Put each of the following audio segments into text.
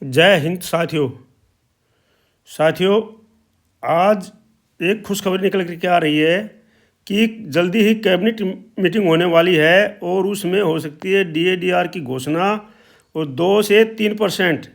जय हिंद साथियों। आज एक खुशखबरी निकल कर के आ रही है कि जल्दी ही कैबिनेट मीटिंग होने वाली है और उसमें हो सकती है DADR की घोषणा। और 2 से 3%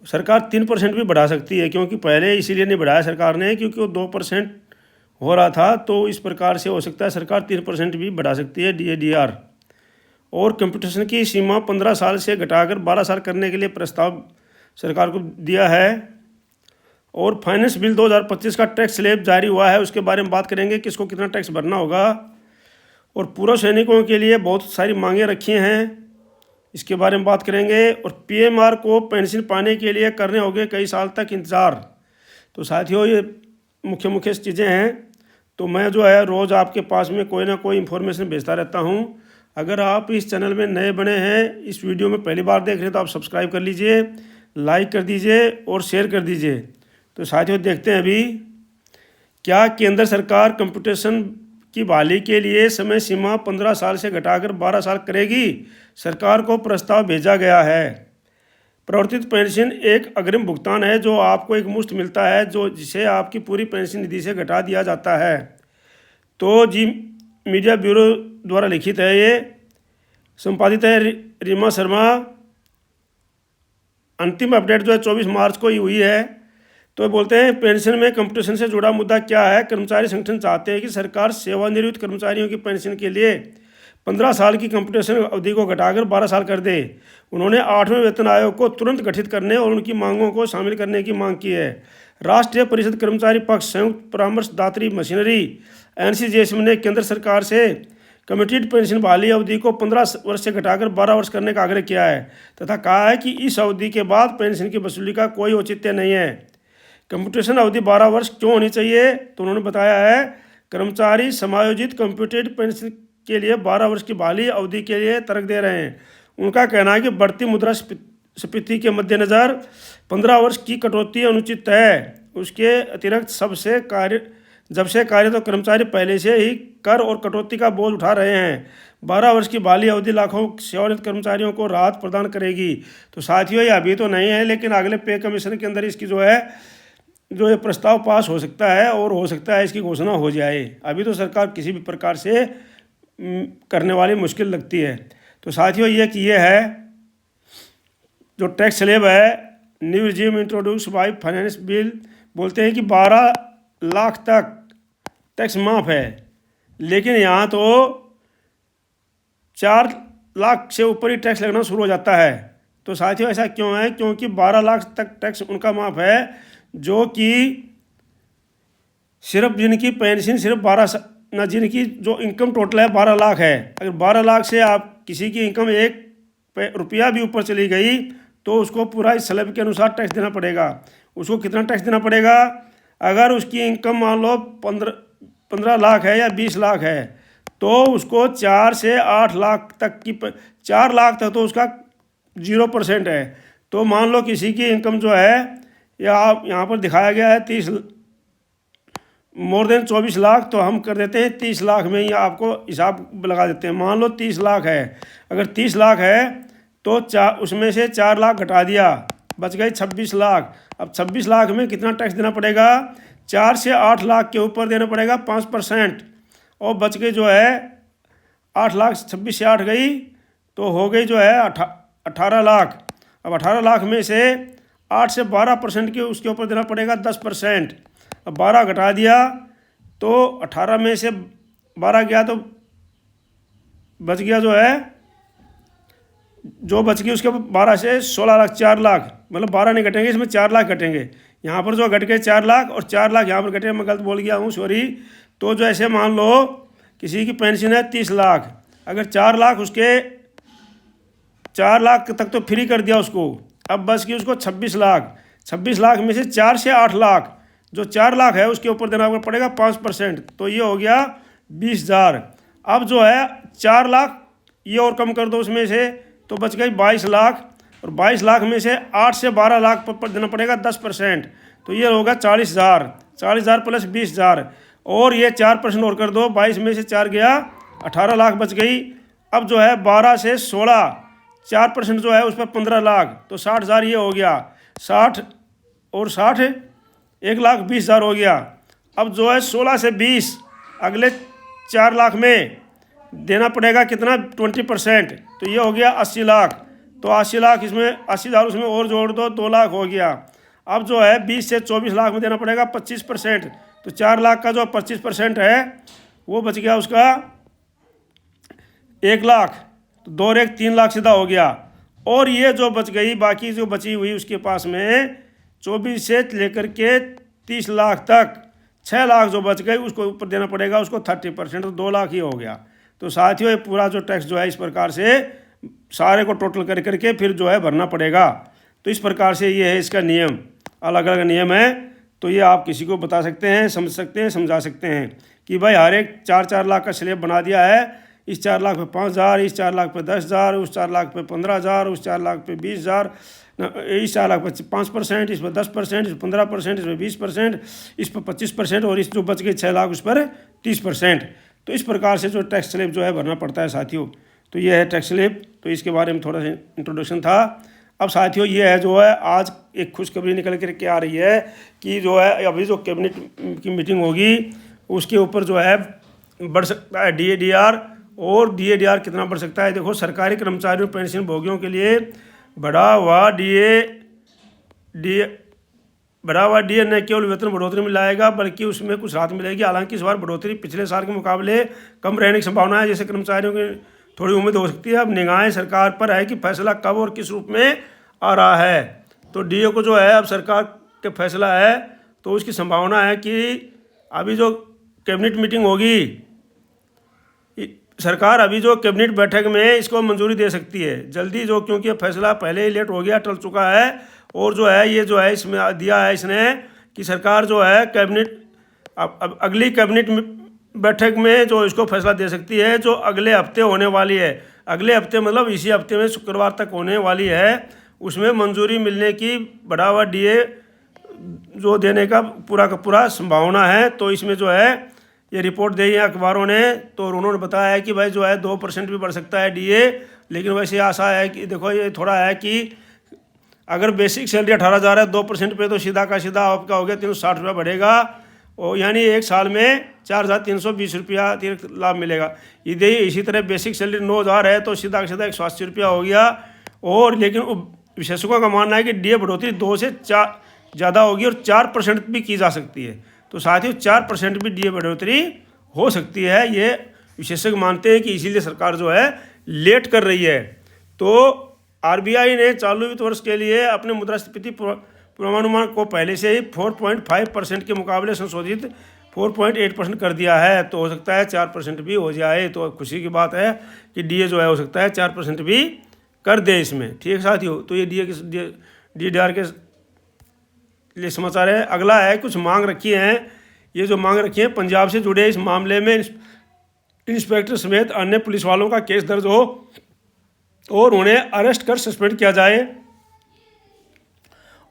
सरकार 3% भी बढ़ा सकती है, क्योंकि पहले इसीलिए नहीं बढ़ाया सरकार ने क्योंकि वो 2% हो रहा था। तो इस प्रकार से हो सकता है सरकार 3% भी बढ़ा सकती है DADR। और कंपटीशन की सीमा 15 साल से घटाकर 12 साल करने के लिए प्रस्ताव सरकार को दिया है। और फाइनेंस बिल 2025 का टैक्स स्लैब जारी हुआ है, उसके बारे में बात करेंगे, किसको कितना टैक्स भरना होगा। और पूर्व सैनिकों के लिए बहुत सारी मांगें रखी हैं, इसके बारे में बात करेंगे। और PMR को पेंशन पाने के लिए करने होंगे कई साल तक इंतज़ार। तो साथियों, ये मुख्य चीज़ें हैं। तो मैं जो है रोज़ आपके पास में कोई ना कोई इन्फॉर्मेशन भेजता रहता हूँ। अगर आप इस चैनल में नए बने हैं, इस वीडियो में पहली बार देख रहे हैं, तो आप सब्सक्राइब कर लीजिए, लाइक कर दीजिए और शेयर कर दीजिए। तो साथियों, देखते हैं अभी क्या केंद्र सरकार कंपटीशन की बहाली के लिए समय सीमा 15 साल से घटाकर 12 साल करेगी। सरकार को प्रस्ताव भेजा गया है। प्रवर्तित पेंशन एक अग्रिम भुगतान है जो आपको एक मुश्त मिलता है, जिसे आपकी पूरी पेंशन निधि से घटा दिया जाता है। तो जी मीडिया ब्यूरो द्वारा लिखित है, ये संपादित है रीमा शर्मा। अंतिम अपडेट जो है 24 मार्च को ही हुई है। तो बोलते हैं पेंशन में कंपटीशन से जुड़ा मुद्दा क्या है। कर्मचारी संगठन चाहते हैं कि सरकार सेवानिवृत्त कर्मचारियों की पेंशन के लिए 15 साल की कंपटीशन अवधि को घटाकर 12 साल कर दे। उन्होंने 8वें वेतन आयोग को तुरंत गठित करने और उनकी मांगों को शामिल करने की मांग की है। राष्ट्रीय परिषद कर्मचारी पक्ष संयुक्त परामर्शदात्री मशीनरी NCJSM ने केंद्र सरकार से कमिटेड पेंशन बहाली अवधि को 15 वर्ष से घटाकर 12 वर्ष करने का आग्रह किया है तथा कहा है कि इस अवधि के बाद पेंशन की वसूली का कोई औचित्य नहीं है। कंप्यूटेशन अवधि 12 वर्ष क्यों होनी चाहिए, तो उन्होंने बताया है कर्मचारी समायोजित कंप्यूटेड पेंशन के लिए 12 वर्ष की बहाली अवधि के लिए तर्क दे रहे हैं। उनका कहना है कि बढ़ती मुद्रास्फीति के मद्देनज़र 15 वर्ष की कटौती अनुचित है। उसके अतिरिक्त जब से कार्यरत कर्मचारी पहले से ही कर और कटौती का बोझ उठा रहे हैं। 12 वर्ष की बहाली अवधि लाखों सेवानिवृत्त कर्मचारियों को राहत प्रदान करेगी। तो साथियों, ये अभी तो नहीं है, लेकिन अगले पे कमीशन के अंदर इसकी जो ये प्रस्ताव पास हो सकता है और हो सकता है इसकी घोषणा हो जाए। अभी तो सरकार किसी भी प्रकार से करने वाली मुश्किल लगती है। तो साथियों, ये है जो टैक्स स्लैब है, new regime introduce by finance bill. बोलते हैं कि 12 लाख तक टैक्स माफ़ है, लेकिन यहाँ तो 4 लाख से ऊपर ही टैक्स लगना शुरू हो जाता है। तो साथियों, ऐसा क्यों है? क्योंकि 12 लाख तक टैक्स उनका माफ़ है जो कि सिर्फ जिनकी पेंशन सिर्फ 12 ना, जिनकी जो इनकम टोटल है 12 लाख है। अगर 12 लाख से आप किसी की इनकम 1 रुपया भी ऊपर चली गई तो उसको पूरा इस स्लैब के अनुसार टैक्स देना पड़ेगा। उसको कितना टैक्स देना पड़ेगा? अगर उसकी इनकम मान लो 15 लाख है या 20 लाख है, तो उसको 4 से 8 लाख तक की 4 लाख तक तो उसका 0% है। तो मान लो किसी की इनकम जो है, या आप यहाँ पर दिखाया गया है मोर देन 24 लाख, तो हम कर देते हैं 30 लाख में ही आपको हिसाब लगा देते हैं। मान लो 30 लाख है, अगर 30 लाख है तो उसमें से 4 लाख घटा दिया, बच गई 26 लाख। अब 26 लाख में कितना टैक्स देना पड़ेगा? 4 से 8 लाख के ऊपर देना पड़ेगा 5%। और बच गई जो है 8 लाख, 26 से 8 गई तो हो गई जो है 18 लाख। अब 18 लाख में से 8 से 12% के उसके ऊपर देना पड़ेगा 10%। अब 12 घटा दिया तो 18 में से 12 गया तो बच गया जो है, जो बच गई उसके 12 से 16 लाख, 4 लाख, मतलब 12 नहीं घटेंगे, इसमें 4 लाख घटेंगे। यहाँ पर जो घट गए 4 लाख और 4 लाख यहाँ पर घटे, मैं गलत बोल गया हूँ, सॉरी। तो जो ऐसे मान लो किसी की पेंशन है 30 लाख, अगर 4 लाख उसके 4 लाख तक तो फ्री कर दिया उसको, अब बस की उसको 26 लाख। 26 लाख में से 4 से 8 लाख, जो 4 लाख है उसके ऊपर देना पड़ेगा 5%। तो ये हो गया 20,000। अब जो है 4 लाख ये और कम कर दो उसमें से, तो बच गई 22 लाख। और 22 लाख में से 8 से 12 लाख पर देना पड़ेगा 10%। तो ये होगा 40,000। 40,000 प्लस 20,000 और ये 4% और कर दो, 22 में से 4 गया, 18 लाख बच गई। अब जो है 12 से 16, 4% जो है उस पर 15 लाख, तो 60,000 ये हो गया। 60 और 60 1,20,000 हो गया। अब जो है 16 से 20 अगले 4 लाख में देना पड़ेगा कितना, 20%, तो ये हो गया 80 लाख। तो 80 लाख इसमें 80,000 उसमें और जोड़ दो, 2 लाख हो गया। अब जो है 20 से 24 लाख में देना पड़ेगा 25%, तो 4 लाख का जो 25% है वो बच गया उसका 1 लाख, तो 2 और 1 3 लाख सीधा हो गया। और ये जो बच गई बाकी जो बची हुई उसके पास में 24 से लेकर के 30 लाख तक 6 लाख जो बच गई उसको ऊपर देना पड़ेगा उसको 30%, तो 2 लाख ही हो गया। तो साथियों ये पूरा जो टैक्स जो है इस प्रकार से सारे को टोटल कर करके फिर जो है भरना पड़ेगा। तो इस प्रकार से ये है इसका नियम, अलग अलग नियम है। तो ये आप किसी को बता सकते हैं, समझ सकते हैं, समझा सकते हैं कि भाई हर एक 4-4 लाख का स्लैब बना दिया है, इस 4 लाख पे 5,000, इस 4 लाख पे 10,000, उस 4 लाख पे 15,000, उस 4 लाख पे 20,000, इस 4 लाख पे 5%, इस पर 10%, इस पर 15%, इस पर 20%, इस पर 25%, और इस जो बच गए 6 लाख उस पर 30%। तो इस प्रकार से जो टैक्स स्लैब जो है भरना पड़ता है साथियों। तो ये है टैक्स स्लैब, तो इसके बारे में थोड़ा सा इंट्रोडक्शन था। अब साथियों ये है जो है आज एक खुशखबरी निकल कर के आ रही है कि जो है अभी जो कैबिनेट की मीटिंग होगी उसके ऊपर जो है बढ़ सकता है DA/DR, और DA/DR कितना बढ़ सकता है। देखो सरकारी कर्मचारियों पेंशन भोगियों के लिए बढ़ा हुआ DA न केवल वेतन बढ़ोतरी में लाएगा बल्कि उसमें कुछ राहत मिलेगी। हालांकि इस बार बढ़ोतरी पिछले साल के मुकाबले कम रहने की संभावना है, जैसे कर्मचारियों की थोड़ी उम्मीद हो सकती है। अब निगाहें सरकार पर है कि फैसला कब और किस रूप में आ रहा है। तो DA को जो है अब सरकार का फैसला है, तो उसकी संभावना है कि अभी जो कैबिनेट मीटिंग होगी, सरकार अभी जो कैबिनेट बैठक में इसको मंजूरी दे सकती है जल्दी, जो क्योंकि फैसला पहले ही लेट हो गया, टल चुका है। और जो है ये जो है इसमें दिया है इसने कि सरकार जो है कैबिनेट अब अगली कैबिनेट बैठक में जो इसको फैसला दे सकती है, जो अगले हफ्ते होने वाली है। अगले हफ्ते मतलब इसी हफ्ते में शुक्रवार तक होने वाली है, उसमें मंजूरी मिलने की बढ़ावा DA जो देने का पूरा संभावना है। तो इसमें जो है ये रिपोर्ट दी है अखबारों ने, तो उन्होंने बताया है कि भाई जो है 2% भी बढ़ सकता है DA, लेकिन वैसे आशा है कि देखो ये थोड़ा है कि अगर बेसिक सैलरी 18,000 है 2% पे, तो सीधा का सीधा आपका हो गया 360 रुपया बढ़ेगा, और यानी एक साल में 4,320 रुपया अतिरिक्त लाभ मिलेगा। इसी तरह बेसिक सैलरी 9,000 है तो सीधा का सीधा 180 रुपया हो गया। और लेकिन विशेषज्ञों का मानना है कि DA बढ़ोतरी 2 से 4 ज़्यादा होगी और 4% भी की जा सकती है। तो साथ ही 4% भी DA बढ़ोतरी हो सकती है, ये विशेषज्ञ मानते हैं कि इसीलिए सरकार जो है लेट कर रही है। तो RBI ने चालू वित्त वर्ष के लिए अपने मुद्रास्फीति पूर्वानुमान को पहले से ही 4.5% के मुकाबले संशोधित 4.8% कर दिया है। तो हो सकता है 4% भी हो जाए, तो खुशी की बात है कि DA जो है हो सकता है 4% भी कर दे इसमें। ठीक साथियों, तो ये DA/DR के लिए समाचार है। अगला है कुछ मांग रखी है, ये जो मांग रखी है पंजाब से जुड़े इस मामले में इंस्पेक्टर समेत अन्य पुलिस वालों का केस दर्ज हो और उन्हें अरेस्ट कर सस्पेंड किया जाए।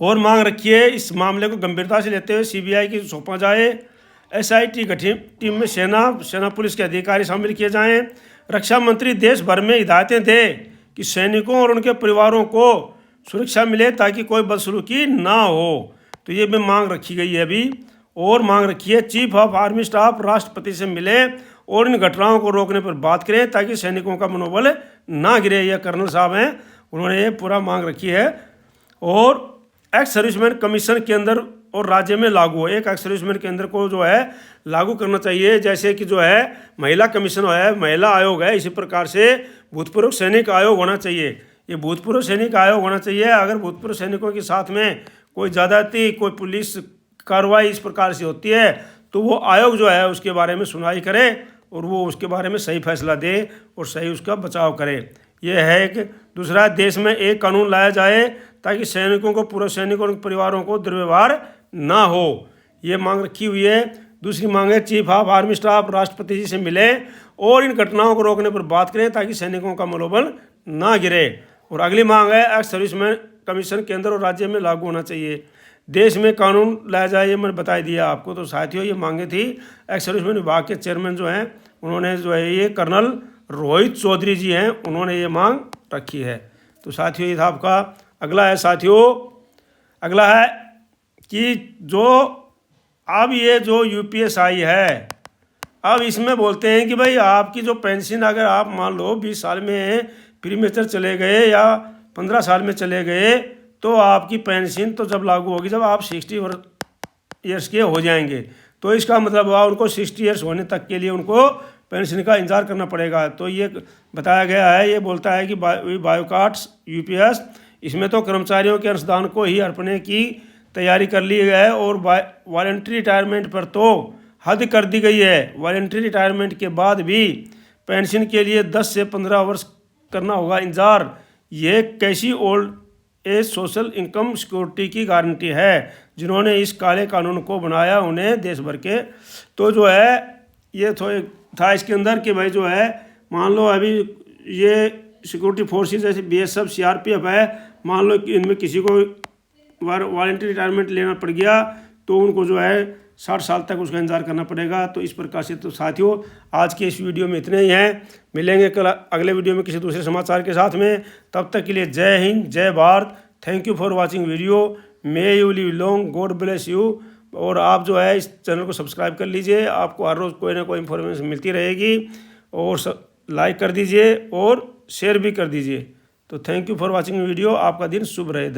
और मांग रखी है इस मामले को गंभीरता से लेते हुए CBI की सौंपा जाए। SIT गठित टीम में सेना पुलिस के अधिकारी शामिल किए जाएं। रक्षा मंत्री देश भर में हिदायतें दें कि सैनिकों और उनके परिवारों को सुरक्षा मिले ताकि कोई बदसलूकी ना हो। तो ये भी मांग रखी गई है अभी। और मांग रखी है चीफ ऑफ आर्मी स्टाफ राष्ट्रपति से मिले और इन घटनाओं को रोकने पर बात करें ताकि सैनिकों का मनोबल ना गिरे। यह कर्नल साहब हैं, उन्होंने ये पूरा मांग रखी है। और एक्स सर्विसमैन कमीशन के अंदर और राज्य में लागू हो, एक एक्स सर्विसमैन के अंदर को जो है लागू करना चाहिए। जैसे कि जो है महिला कमीशन है, महिला आयोग है, इसी प्रकार से भूतपूर्व सैनिक आयोग होना चाहिए। ये भूतपूर्व सैनिक आयोग होना चाहिए। अगर भूतपूर्व सैनिकों के साथ में कोई ज़्यादती, कोई पुलिस कार्रवाई इस प्रकार से होती है तो वो आयोग जो है उसके बारे में सुनवाई करे और वो उसके बारे में सही फैसला दे और सही उसका बचाव करे। ये है एक। दूसरा, देश में एक कानून लाया जाए ताकि सैनिकों को, पूर्व सैनिकों और परिवारों को दुर्व्यवहार ना हो। ये मांग रखी हुई है। दूसरी मांग है चीफ ऑफ आर्मी स्टाफ राष्ट्रपति जी से मिले और इन घटनाओं को रोकने पर बात करें ताकि सैनिकों का मनोबल ना गिरे। और अगली मांग है एक्स सर्विसमैन कमीशन केंद्र और राज्य में लागू होना चाहिए। देश में कानून लाया जाए, ये मैंने बता दिया आपको। तो साथियों ये मांगे थी एक्स सर्विसमैन विभाग के चेयरमैन जो हैं उन्होंने जो है ये कर्नल रोहित चौधरी जी हैं, उन्होंने ये मांग रखी है। तो साथियों ये था आपका। अगला है साथियों, अगला है कि जो अब ये जो यूपीएसआई है, अब इसमें बोलते हैं कि भाई आपकी जो पेंशन, अगर आप मान लो 20 साल में प्रीमेचर चले गए या 15 साल में चले गए, तो आपकी पेंशन तो जब लागू होगी जब आप 60 ईयर्स के हो जाएंगे। तो इसका मतलब हुआ उनको 60 ईयर्स होने तक के लिए उनको पेंशन का इंतजार करना पड़ेगा। तो ये बताया गया है, ये बोलता है कि बायोकार्ड्स यूपीएस, इसमें तो कर्मचारियों के अंशदान को ही हड़पने की तैयारी कर ली है और वॉलंटरी रिटायरमेंट पर तो हद कर दी गई है। वॉलंटरी रिटायरमेंट के बाद भी पेंशन के लिए 10 से 15 वर्ष करना होगा इंतजार। ये कैसी old age social income security की गारंटी है? जिन्होंने इस काले कानून को बनाया उन्हें देश भर के, तो जो है ये था इसके अंदर कि भाई जो है मान लो अभी ये सिक्योरिटी फोर्सेस जैसे बीएसएफ, सीआरपीएफ है, मान लो कि इनमें किसी को वॉलंटरी रिटायरमेंट लेना पड़ गया तो उनको जो है 60 साल तक उसका इंतजार करना पड़ेगा। तो इस प्रकार से तो साथियों आज के इस वीडियो में इतने ही हैं। मिलेंगे कल अगले वीडियो में किसी दूसरे समाचार के साथ में। तब तक के लिए जय हिंद, जय Bharat. Thank you for watching video. May you live long, God bless you. और आप जो है इस चैनल को सब्सक्राइब कर लीजिए, आपको हर रोज़ कोई ना कोई इन्फॉर्मेशन मिलती रहेगी। और लाइक कर दीजिए और शेयर भी कर दीजिए। तो thank you for watching video. आपका दिन शुभ रहे।